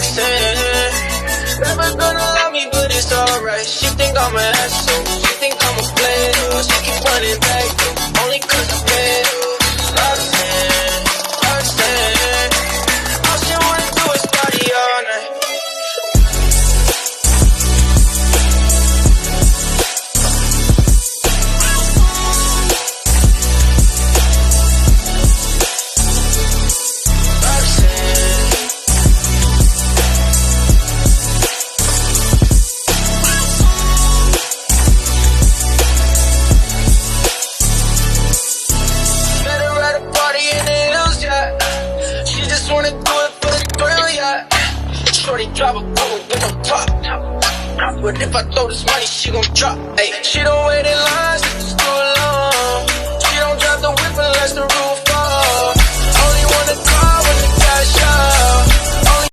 Roxanne, never gonna love me, but it's alright. She think I'm an asshole, she think I'm a player. She keep running back, only cause I'm bad. Roxanne, Roxanne, all she wanna do is party all night. Shorty drive a Polo with no top. But if I throw this money, she gon' drop. Ay, she don't wait in lines